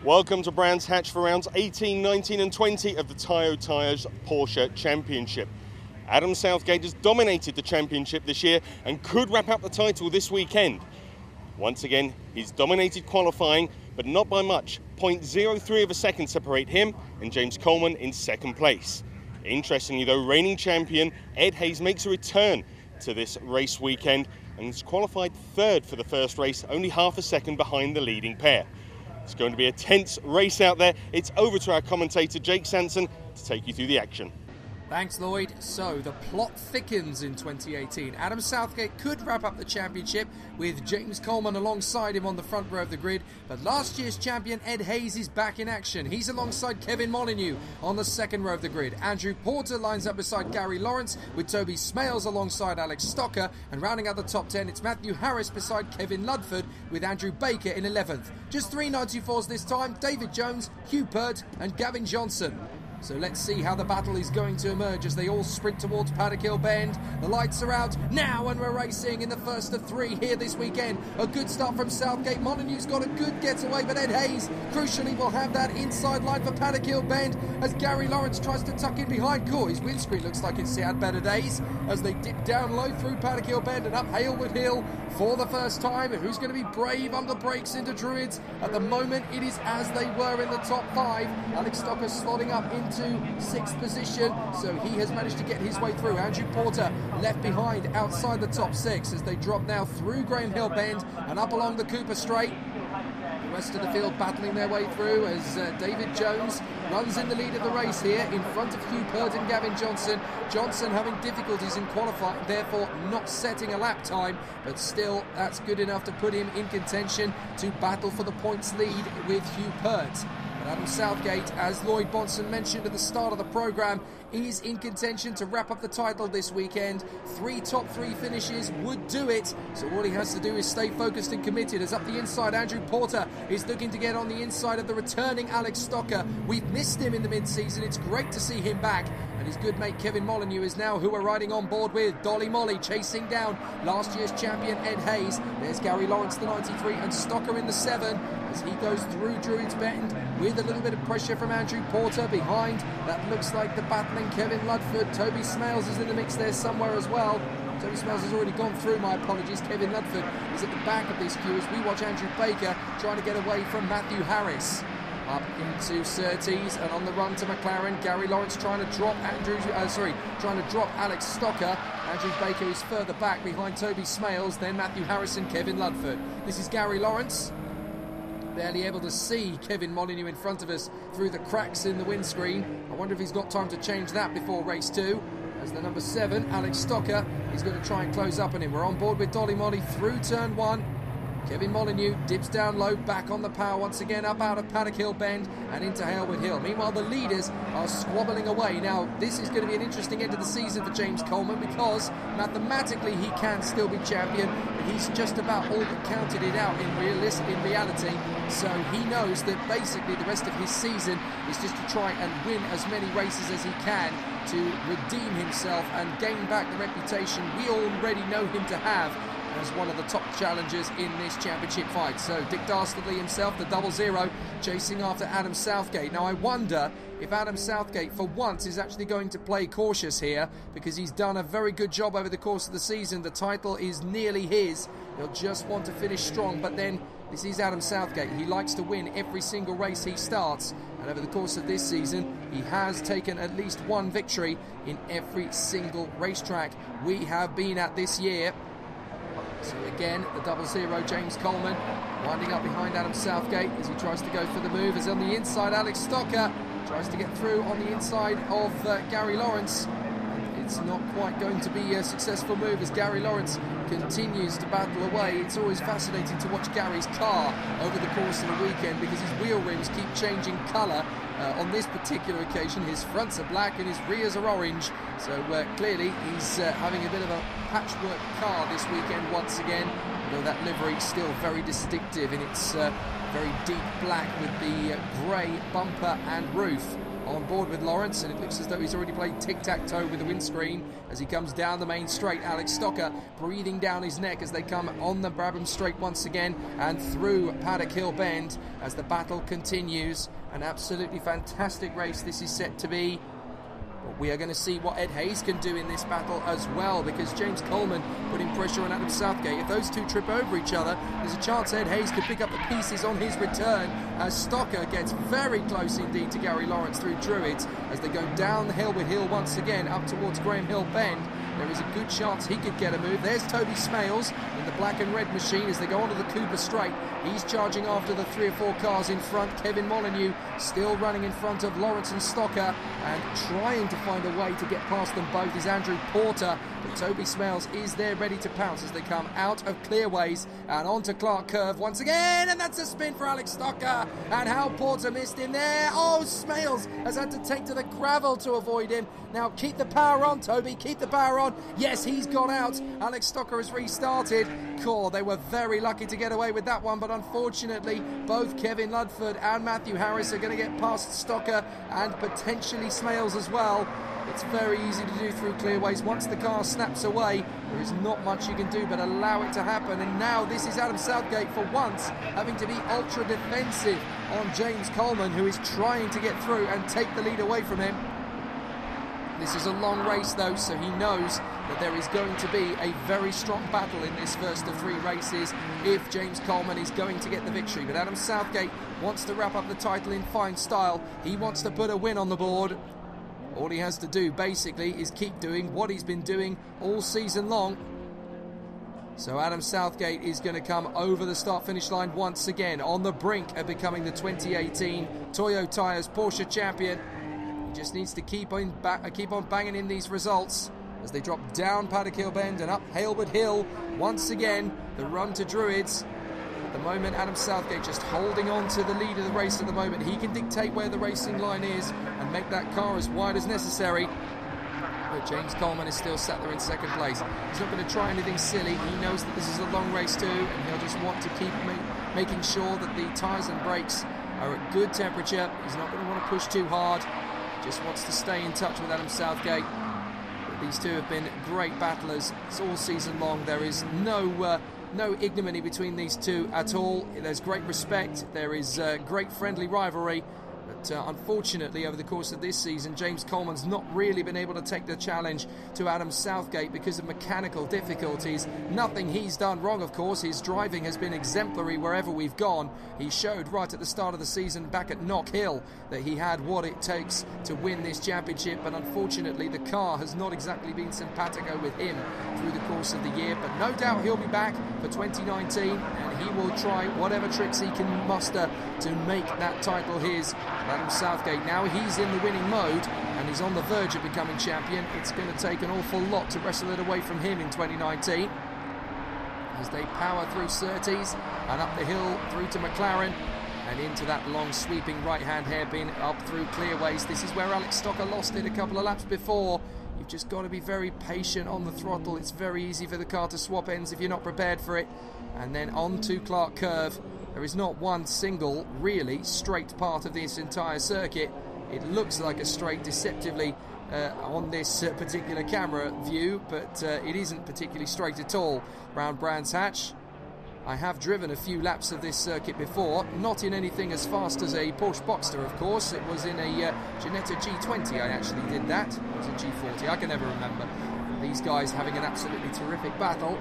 Welcome to Brands Hatch for rounds 18, 19 and 20 of the Toyo Tires Porsche Championship. Adam Southgate has dominated the championship this year and could wrap up the title this weekend. Once again, he's dominated qualifying, but not by much. 0.03 of a second separate him and James Coleman in second place. Interestingly though, reigning champion Ed Hayes makes a return to this race weekend and has qualified third for the first race, only half a second behind the leading pair. It's going to be a tense race out there. It's over to our commentator Jake Sanson to take you through the action. Thanks, Lloyd. So, the plot thickens in 2018. Adam Southgate could wrap up the championship with James Coleman alongside him on the front row of the grid, but last year's champion Ed Hayes is back in action. He's alongside Kevin Molyneux on the second row of the grid. Andrew Porter lines up beside Gary Lawrence, with Toby Smales alongside Alex Stocker, and rounding out the top 10, it's Matthew Harris beside Kevin Ludford, with Andrew Baker in 11th. Just 3 94s this time: David Jones, Hugh Pert and Gavin Johnson. So let's see how the battle is going to emerge as they all sprint towards Paddock Hill Bend. The lights are out now and we're racing in the first of 3 here this weekend. A good start from Southgate. Molyneux's got a good getaway, but Ed Hayes crucially will have that inside line for Paddock Hill Bend as Gary Lawrence tries to tuck in behind. His windscreen looks like it's had better days as they dip down low through Paddock Hill Bend and up Halewood Hill for the first time. And who's going to be brave under brakes into Druids? At the moment it is as they were in the top 5. Alex Stocker slotting up into 6th position, so he has managed to get his way through. Andrew Porter left behind outside the top 6 as they drop now through Graham Hill Bend and up along the Cooper Straight. The rest of the field battling their way through as David Jones runs in the lead of the race here in front of Hugh Pert and Gavin Johnson. Johnson having difficulties in qualifying, therefore not setting a lap time, but still that's good enough to put him in contention to battle for the points lead with Hugh Pert. Adam Southgate, as Lloyd Bonson mentioned at the start of the programme, is in contention to wrap up the title this weekend. 3 top 3 finishes would do it, so all he has to do is stay focused and committed. As up the inside, Andrew Porter is looking to get on the inside of the returning Alex Stocker. We've missed him in the mid-season. It's great to see him back. And his good mate Kevin Molyneux is now who we're riding on board with. Dolly Molly chasing down last year's champion Ed Hayes. There's Gary Lawrence, the 93, and Stocker in the 7 as he goes through Druids Bend with a little bit of pressure from Andrew Porter behind. That looks like the battling Kevin Ludford. Toby Smales is in the mix there somewhere as well. Toby Smales has already gone through, my apologies. Kevin Ludford is at the back of this queue as we watch Andrew Baker trying to get away from Matthew Harris. Up into Surtees and on the run to McLaren. Gary Lawrence trying to drop Alex Stocker. Andrew Baker is further back behind Toby Smales, then Matthew Harris and Kevin Ludford. This is Gary Lawrence. Barely able to see Kevin Molyneux in front of us through the cracks in the windscreen. I wonder if he's got time to change that before race 2. As the number 7, Alex Stocker, is going to try and close up on him. We're on board with Dolly Molly through turn 1. Kevin Molyneux dips down low, back on the power once again, up out of Paddock Hill Bend and into Halewood Hill. Meanwhile, the leaders are squabbling away. Now, this is going to be an interesting end of the season for James Coleman because mathematically he can still be champion, but he's just about all but counted it out in reality. So he knows that basically the rest of his season is just to try and win as many races as he can to redeem himself and gain back the reputation we already know him to have as one of the top challengers in this championship fight. So Dick Dastardly himself, the 00, chasing after Adam Southgate. Now I wonder if Adam Southgate for once is actually going to play cautious here, because he's done a very good job over the course of the season. The title is nearly his. He'll just want to finish strong, but then this is Adam Southgate. He likes to win every single race he starts, and over the course of this season he has taken at least one victory in every single racetrack we have been at this year. So again, the 00, James Coleman, winding up behind Adam Southgate as he tries to go for the move. As on the inside, Alex Stocker Tries to get through on the inside of Gary Lawrence. It's not quite going to be a successful move as Gary Lawrence continues to battle away. It's always fascinating to watch Gary's car over the course of the weekend because his wheel rims keep changing colour. On this particular occasion, his fronts are black and his rears are orange. So clearly he's having a bit of a patchwork car this weekend once again. Although that livery is still very distinctive in its very deep black with the grey bumper and roof. On board with Lawrence, and it looks as though he's already played tic-tac-toe with the windscreen as he comes down the main straight. Alex Stocker breathing down his neck as they come on the Brabham straight once again and through Paddock Hill Bend as the battle continues. An absolutely fantastic race this is set to be. We are going to see what Ed Hayes can do in this battle as well, because James Coleman putting pressure on Adam Southgate. If those two trip over each other, there's a chance Ed Hayes could pick up the pieces on his return as Stocker gets very close indeed to Gary Lawrence through Druids as they go down the Hillwood Hill once again up towards Graham Hill Bend. There is a good chance he could get a move. There's Toby Smales in the black and red machine as they go onto the Cooper Straight. He's charging after the 3 or 4 cars in front. Kevin Molyneux still running in front of Lawrence and Stocker, and trying to find a way to get past them both is Andrew Porter. But Toby Smales is there ready to pounce as they come out of Clearways and onto Clark Curve once again, and that's a spin for Alex Stocker, and how Porter missed him there. Oh, Smales has had to take to the gravel to avoid him. Now keep the power on, Toby, keep the power on. Yes, he's gone out. Alex Stocker has restarted. Cool, they were very lucky to get away with that one, but unfortunately both Kevin Ludford and Matthew Harris are going to get past Stocker and potentially Smales as well. It's very easy to do through Clearways. Once the car snaps away, there is not much you can do but allow it to happen. And now this is Adam Southgate for once having to be ultra defensive on James Coleman, who is trying to get through and take the lead away from him. This is a long race though, so he knows that there is going to be a very strong battle in this first of 3 races if James Coleman is going to get the victory. But Adam Southgate wants to wrap up the title in fine style. He wants to put a win on the board. All he has to do basically is keep doing what he's been doing all season long. So Adam Southgate is going to come over the start-finish line once again on the brink of becoming the 2018 Toyo Tires Porsche Champion. He just needs to keep on banging in these results as they drop down Paddock Hill Bend and up Halewood Hill once again. The run to Druids. At the moment, Adam Southgate just holding on to the lead of the race at the moment. He can dictate where the racing line is and make that car as wide as necessary. But James Coleman is still sat there in second place. He's not going to try anything silly. He knows that this is a long race too, and he'll just want to keep making sure that the tyres and brakes are at good temperature. He's not going to want to push too hard. Just wants to stay in touch with Adam Southgate. But these two have been great battlers all season long. There is no ignominy between these two at all. There's great respect. There is great friendly rivalry. But unfortunately, over the course of this season, James Coleman's not really been able to take the challenge to Adam Southgate because of mechanical difficulties. Nothing he's done wrong, of course. His driving has been exemplary wherever we've gone. He showed right at the start of the season back at Knock Hill that he had what it takes to win this championship. But unfortunately, the car has not exactly been simpatico with him through the course of the year. But no doubt he'll be back for 2019, and he will try whatever tricks he can muster to make that title his. Adam Southgate, now he's in the winning mode and he's on the verge of becoming champion. It's going to take an awful lot to wrestle it away from him in 2019 as they power through Surtees and up the hill through to McLaren and into that long sweeping right hand hairpin up through Clearways. This is where Alex Stocker lost it a couple of laps before. You've just got to be very patient on the throttle. It's very easy for the car to swap ends if you're not prepared for it. And then on to Clark Curve. There is not one single, really, straight part of this entire circuit. It looks like a straight deceptively on this particular camera view, but it isn't particularly straight at all. Round Brands Hatch. I have driven a few laps of this circuit before, not in anything as fast as a Porsche Boxster, of course. It was in a Ginetta G20 I actually did that. It was a G40, I can never remember. These guys having an absolutely terrific battle.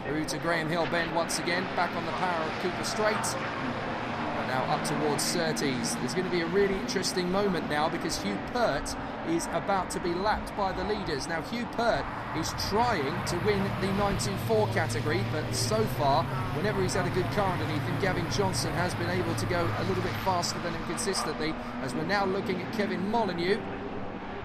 Through to Graham Hill Bend once again, back on the power of Cooper Straight. But now up towards Surtees. There's going to be a really interesting moment now because Hugh Pert is about to be lapped by the leaders. Now Hugh Pert is trying to win the 924 category, but so far, whenever he's had a good car underneath him, Gavin Johnson has been able to go a little bit faster than him consistently, as we're now looking at Kevin Molyneux.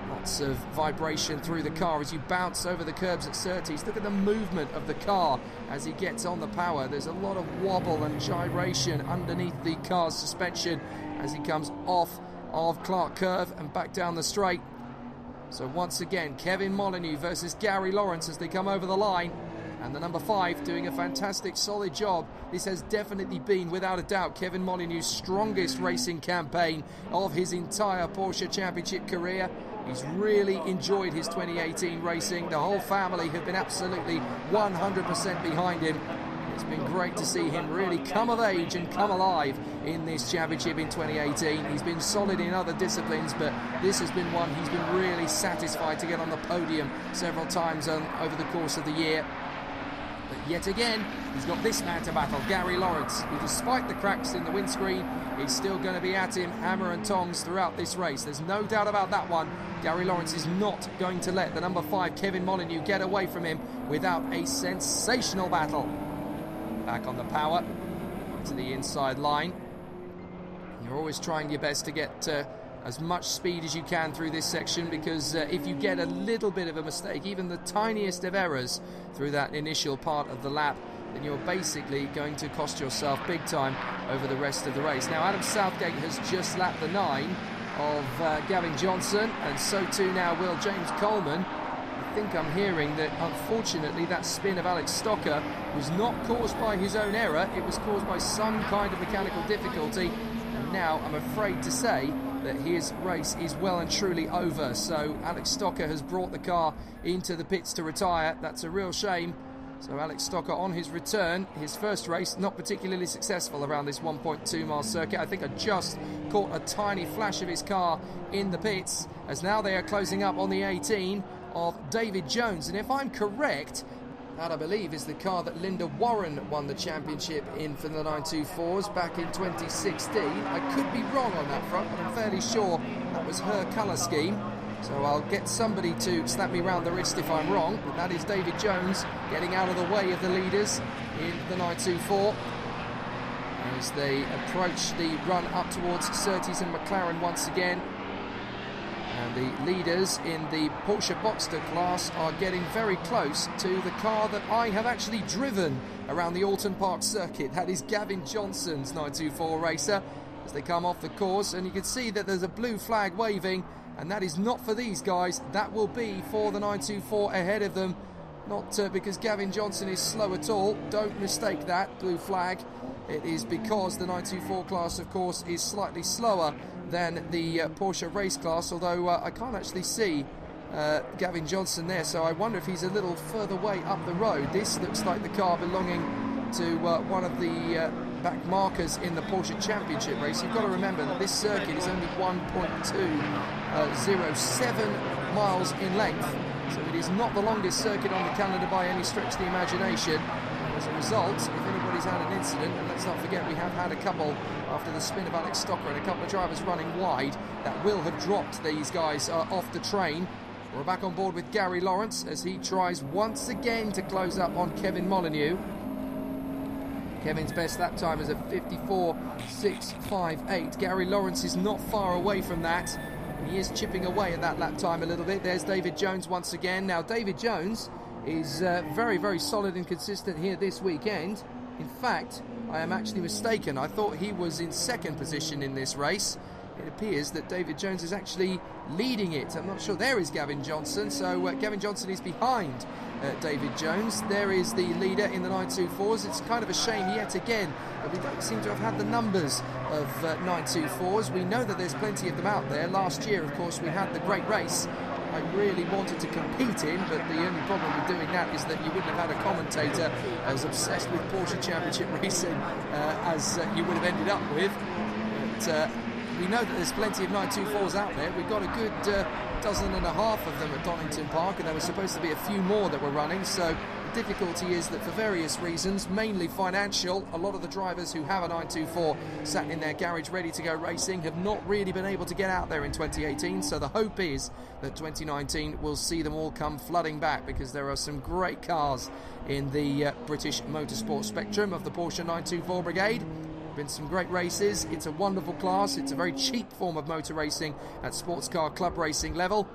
Lots of vibration through the car as you bounce over the curbs at Surtees. Look at the movement of the car as he gets on the power. There's a lot of wobble and gyration underneath the car's suspension as he comes off of Clark Curve and back down the straight. So once again, Kevin Molyneux versus Gary Lawrence as they come over the line. And the number 5 doing a fantastic, solid job. This has definitely been, without a doubt, Kevin Molyneux's strongest racing campaign of his entire Porsche Championship career. He's really enjoyed his 2018 racing. The whole family have been absolutely 100% behind him. It's been great to see him really come of age and come alive in this championship in 2018. He's been solid in other disciplines, but this has been one he's been really satisfied to get on the podium several times over the course of the year. But yet again, he's got this man to battle, Gary Lawrence, who, despite the cracks in the windscreen, is still going to be at him hammer and tongs throughout this race. There's no doubt about that one. Gary Lawrence is not going to let the number 5 Kevin Molyneux get away from him without a sensational battle. Back on the power to the inside line. You're always trying your best to get as much speed as you can through this section, because if you get a little bit of a mistake, even the tiniest of errors through that initial part of the lap, then you're basically going to cost yourself big time over the rest of the race. Now Adam Southgate has just lapped the 9 of Gavin Johnson, and so too now will James Coleman. I think I'm hearing that unfortunately that spin of Alex Stocker was not caused by his own error, it was caused by some kind of mechanical difficulty, and now I'm afraid to say that his race is well and truly over. So Alex Stocker has brought the car into the pits to retire. That's a real shame. So Alex Stocker on his return, his first race, not particularly successful around this 1.2 mile circuit. I think I just caught a tiny flash of his car in the pits, as now they are closing up on the 18 of David Jones. And if I'm correct, that I believe is the car that Linda Warren won the championship in for the 924s back in 2016. I could be wrong on that front, but I'm fairly sure that was her colour scheme. So I'll get somebody to slap me round the wrist if I'm wrong. But that is David Jones getting out of the way of the leaders in the 924 as they approach the run up towards Surtees and McLaren once again. And the leaders in the Porsche Boxster class are getting very close to the car that I have actually driven around the Alton Park circuit. That is Gavin Johnson's 924 racer as they come off the course, and you can see that there's a blue flag waving, and that is not for these guys, that will be for the 924 ahead of them. Not because Gavin Johnson is slow at all, don't mistake that blue flag. It is because the 924 class, of course, is slightly slower than the Porsche race class, although I can't actually see Gavin Johnson there, so I wonder if he's a little further way up the road. This looks like the car belonging to one of the back markers in the Porsche Championship race. You've got to remember that this circuit is only 1.207 miles in length, so it is not the longest circuit on the calendar by any stretch of the imagination. As a result, if anybody's had an incident, and let's not forget we have had a couple after the spin of Alex Stocker and a couple of drivers running wide, that will have dropped these guys off the train. We're back on board with Gary Lawrence as he tries once again to close up on Kevin Molyneux. Kevin's best lap time is at 54.658. Gary Lawrence is not far away from that. He is chipping away at that lap time a little bit. There's David Jones once again. Now David Jones is very, very solid and consistent here this weekend. In fact, I am actually mistaken. I thought he was in second position in this race. It appears that David Jones is actually leading it. I'm not sure. There is Gavin Johnson. So Gavin Johnson is behind David Jones. There is the leader in the 924s. It's kind of a shame yet again that we don't seem to have had the numbers of 924s. We know that there's plenty of them out there. Last year, of course, we had the great race I really wanted to compete in, but the only problem with doing that is that you wouldn't have had a commentator as obsessed with Porsche Championship racing as you would have ended up with. But we know that there's plenty of 924s out there. We've got a good dozen and a half of them at Donington Park, and there were supposed to be a few more that were running. So the difficulty is that for various reasons, mainly financial, a lot of the drivers who have a 924 sat in their garage ready to go racing have not really been able to get out there in 2018. So the hope is that 2019 will see them all come flooding back, because there are some great cars in the British motorsport spectrum of the Porsche 924 Brigade. Been some great races. It's a wonderful class. It's a very cheap form of motor racing at sports car club racing level,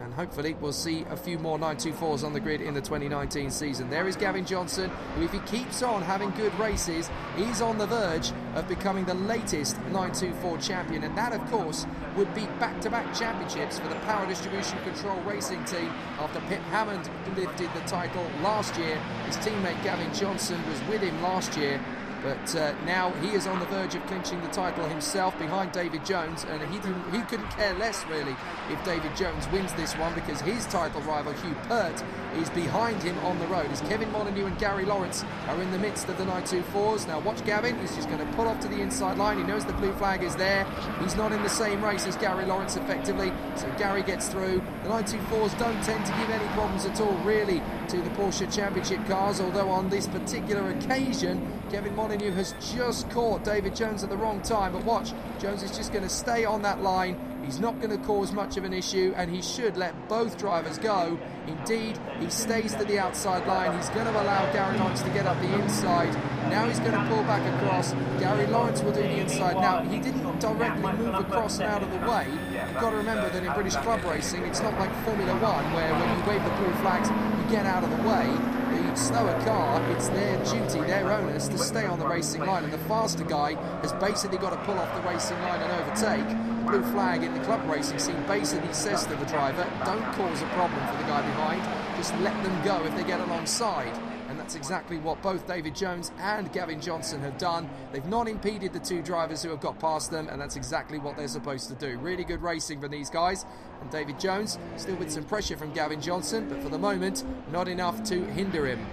and hopefully we'll see a few more 924s on the grid in the 2019 season. There is Gavin Johnson, who, if he keeps on having good races, is on the verge of becoming the latest 924 champion, and that of course would be back-to-back championships for the Power Distribution Control racing team after Pip Hammond lifted the title last year. His teammate Gavin Johnson was with him last year, but now he is on the verge of clinching the title himself behind David Jones, and he couldn't care less really if David Jones wins this one, because his title rival Hugh Pert is behind him on the road as Kevin Molyneux and Gary Lawrence are in the midst of the 924s. Now watch Gavin, he's just going to pull off to the inside line. He knows the blue flag is there. He's not in the same race as Gary Lawrence effectively, so Gary gets through. The 924s don't tend to give any problems at all really to the Porsche Championship cars, although on this particular occasion Kevin Molyneux has just caught David Jones at the wrong time. But watch, Jones is just going to stay on that line. He's not going to cause much of an issue, and he should let both drivers go. Indeed, he stays to the outside line. He's going to allow Gary Lawrence to get up the inside. Now he's going to pull back across. Gary Lawrence will do the inside. Now, he didn't directly move across and out of the way. You've got to remember that in British club racing, it's not like Formula One, where when you wave the blue flags, you get out of the way. The slower car, it's their duty, their onus, to stay on the racing line, and the faster guy has basically got to pull off the racing line and overtake. The blue flag in the club racing scene basically says to the driver, don't cause a problem for the guy behind, just let them go if they get alongside. And that's exactly what both David Jones and Gavin Johnson have done. They've not impeded the two drivers who have got past them, and that's exactly what they're supposed to do. Really good racing from these guys. And David Jones, still with some pressure from Gavin Johnson, but for the moment, not enough to hinder him.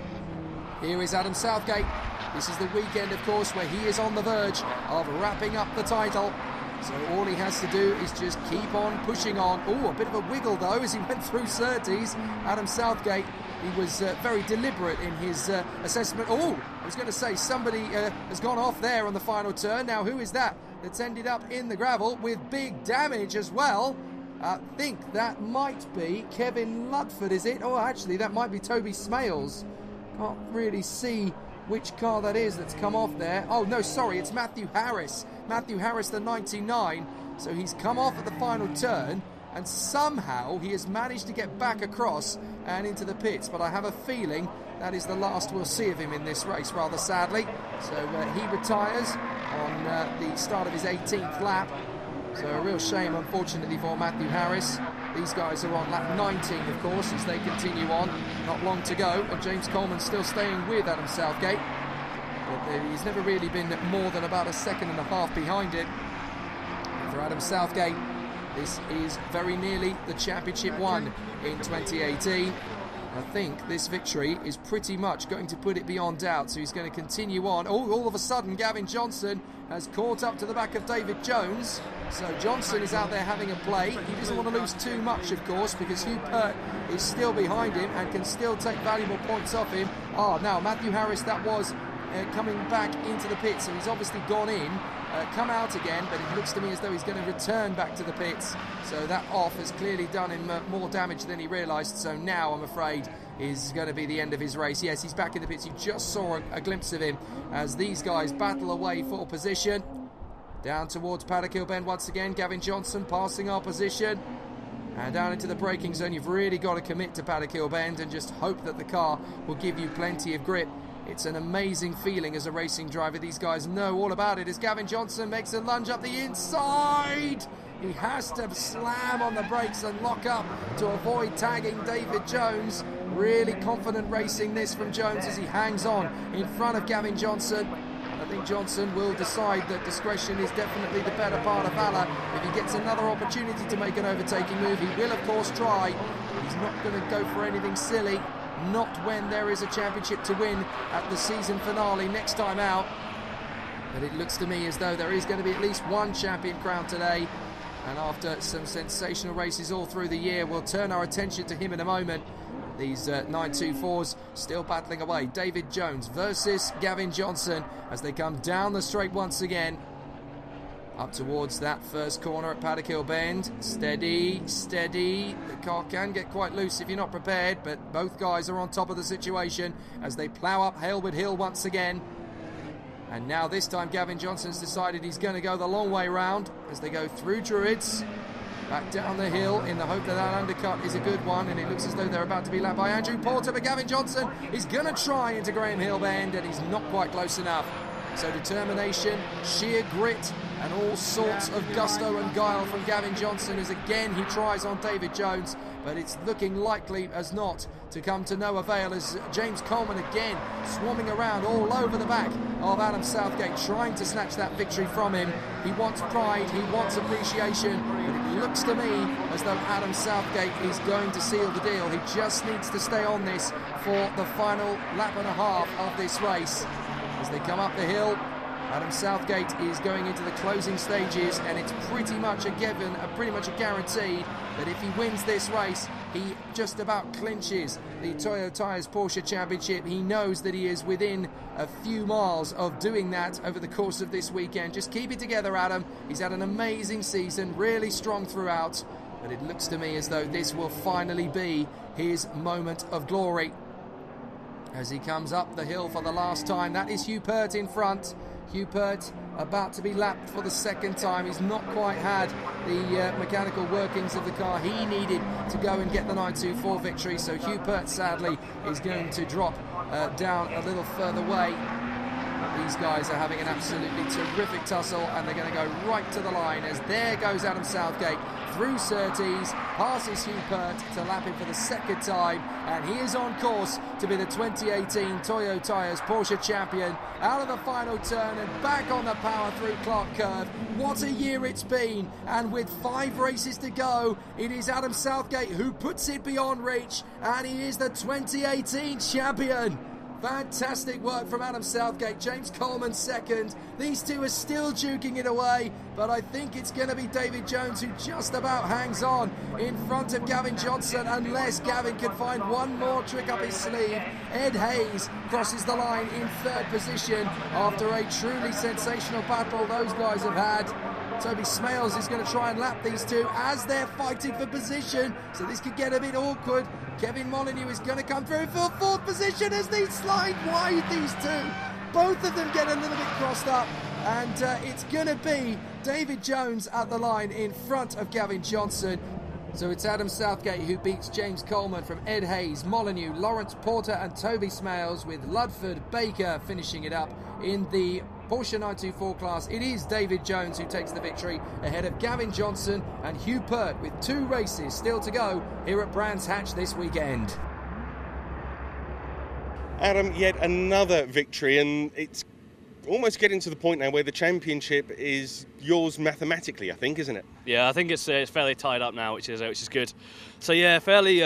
Here is Adam Southgate. This is the weekend, of course, where he is on the verge of wrapping up the title. So all he has to do is just keep on pushing on. Oh, a bit of a wiggle, though, as he went through Surtees. Adam Southgate, he was very deliberate in his assessment. Oh, I was going to say, somebody has gone off there on the final turn. Now, who is that that's ended up in the gravel with big damage as well? I think that might be Kevin Ludford, is it? Oh, actually, that might be Toby Smales. Can't really see which car that is that's come off there. Oh, no, sorry, it's Matthew Harris. Matthew Harris, the 99. So he's come off at the final turn, and somehow he has managed to get back across and into the pits. But I have a feeling that is the last we'll see of him in this race, rather sadly. So he retires on the start of his 18th lap. So a real shame, unfortunately, for Matthew Harris. These guys are on lap 19, of course, as they continue on. Not long to go, and James Coleman still staying with Adam Southgate. But he's never really been more than about a second and a half behind it. For Adam Southgate, this is very nearly the championship won in 2018. I think this victory is pretty much going to put it beyond doubt, so he's going to continue on. Oh, all of a sudden, Gavin Johnson has caught up to the back of David Jones. So Johnson is out there having a play. He doesn't want to lose too much, of course, because Hugh Pert is still behind him and can still take valuable points off him. Now Matthew Harris, that was coming back into the pits, so he's obviously gone in, come out again, but it looks to me as though he's going to return back to the pits. So that off has clearly done him more damage than he realised. So now, I'm afraid, is going to be the end of his race. Yes, he's back in the pits. You just saw a glimpse of him as these guys battle away for position. Down towards Paddock Hill Bend once again. Gavin Johnson passing our position. And down into the braking zone. You've really got to commit to Paddock Hill Bend and just hope that the car will give you plenty of grip. It's an amazing feeling as a racing driver. These guys know all about it as Gavin Johnson makes a lunge up the inside. He has to slam on the brakes and lock up to avoid tagging David Jones. Really confident racing this from Jones as he hangs on in front of Gavin Johnson. I think Johnson will decide that discretion is definitely the better part of valour. If he gets another opportunity to make an overtaking move, he will of course try. He's not going to go for anything silly. Not when there is a championship to win at the season finale next time out. But it looks to me as though there is going to be at least one champion crowned today. And after some sensational races all through the year, we'll turn our attention to him in a moment. These 924s still battling away. David Jones versus Gavin Johnson as they come down the straight once again. Up towards that first corner at Paddock Hill Bend. Steady, steady. The car can get quite loose if you're not prepared, but both guys are on top of the situation as they plough up Hailwood Hill once again. And now this time Gavin Johnson's decided he's going to go the long way round as they go through Druids, back down the hill in the hope that that undercut is a good one, and it looks as though they're about to be lapped by Andrew Porter, but Gavin Johnson is going to try into Graham Hill Bend and he's not quite close enough. So determination, sheer grit and all sorts of gusto and guile from Gavin Johnson as again he tries on David Jones, but it's looking likely as not to come to no avail as James Coleman again swarming around all over the back of Adam Southgate, trying to snatch that victory from him. He wants pride, he wants appreciation, but it looks to me as though Adam Southgate is going to seal the deal. He just needs to stay on this for the final lap and a half of this race. As they come up the hill, Adam Southgate is going into the closing stages, and it's pretty much a given, pretty much a guarantee that if he wins this race, he just about clinches the Toyo Tires Porsche Championship. He knows that he is within a few miles of doing that over the course of this weekend. Just keep it together, Adam. He's had an amazing season, really strong throughout, but it looks to me as though this will finally be his moment of glory. As he comes up the hill for the last time, that is Hugh Pert in front. Hugh Pert about to be lapped for the second time. He's not quite had the mechanical workings of the car he needed to go and get the 924 victory, so Hugh Pert sadly is going to drop down a little further away. These guys are having an absolutely terrific tussle, and they're going to go right to the line as there goes Adam Southgate through Surtees, passes Hugh Pert to lap him for the second time, and he is on course to be the 2018 Toyo Tires Porsche champion. Out of the final turn and back on the power through Clark Curve. What a year it's been, and with 5 races to go, it is Adam Southgate who puts it beyond reach, and he is the 2018 champion. Fantastic work from Adam Southgate. James Coleman second. These two are still duking it away, but I think it's going to be David Jones who just about hangs on in front of Gavin Johnson, unless Gavin can find one more trick up his sleeve. Ed Hayes crosses the line in third position after a truly sensational battle those guys have had. Toby Smales is going to try and lap these two as they're fighting for position, so this could get a bit awkward. Kevin Molyneux is going to come through for fourth position as they slide wide, these two. Both of them get a little bit crossed up, and it's going to be David Jones at the line in front of Gavin Johnson. So it's Adam Southgate who beats James Coleman from Ed Hayes, Molyneux, Lawrence Porter and Toby Smales, with Ludford Baker finishing it up in the Porsche 924 class. It is David Jones who takes the victory ahead of Gavin Johnson and Hugh Pert, with 2 races still to go here at Brands Hatch this weekend. Adam, yet another victory, and it's almost getting to the point now where the championship is yours mathematically, I think, isn't it? Yeah, I think it's fairly tied up now, which is good. So yeah, fairly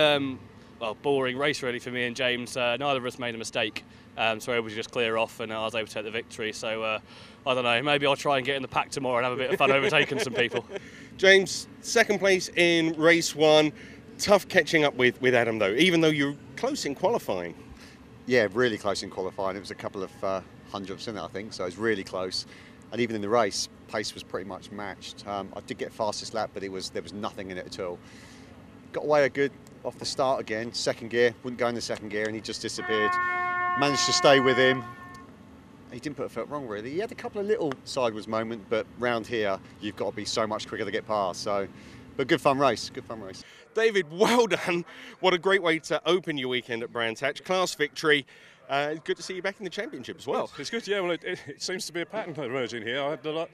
boring race really for me and James. Neither of us made a mistake, so we were able to just clear off, and I was able to take the victory. So I don't know, maybe I'll try and get in the pack tomorrow and have a bit of fun overtaking some people. James, second place in race 1. Tough catching up with Adam though, even though you're close in qualifying. Yeah, really close in qualifying. It was a couple of hundredths in it, I think, so it was really close. And even in the race, pace was pretty much matched. I did get fastest lap, but there was nothing in it at all. Got away a good off the start again, second gear, wouldn't go in the second gear, and he just disappeared. Managed to stay with him. He didn't put a foot wrong, really. He had a couple of little sideways moments, but round here, you've got to be so much quicker to get past. So, but good fun race, good fun race. David, well done. What a great way to open your weekend at Brands Hatch. Class victory. It's good to see you back in the championship as well. It's good, yeah. Well, it seems to be a pattern emerging here. I had the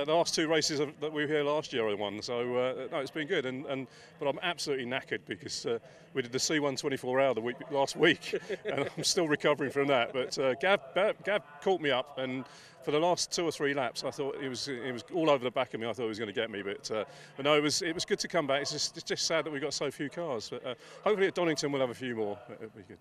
last 2 races that we were here last year I won, so no, it's been good. But I'm absolutely knackered because we did the C124 hour last week, and I'm still recovering from that. But Gav caught me up, and for the last 2 or 3 laps, I thought it was all over the back of me. I thought he was going to get me, but no, it was good to come back. It's just sad that we got so few cars. But hopefully at Donington we'll have a few more. It'll be good.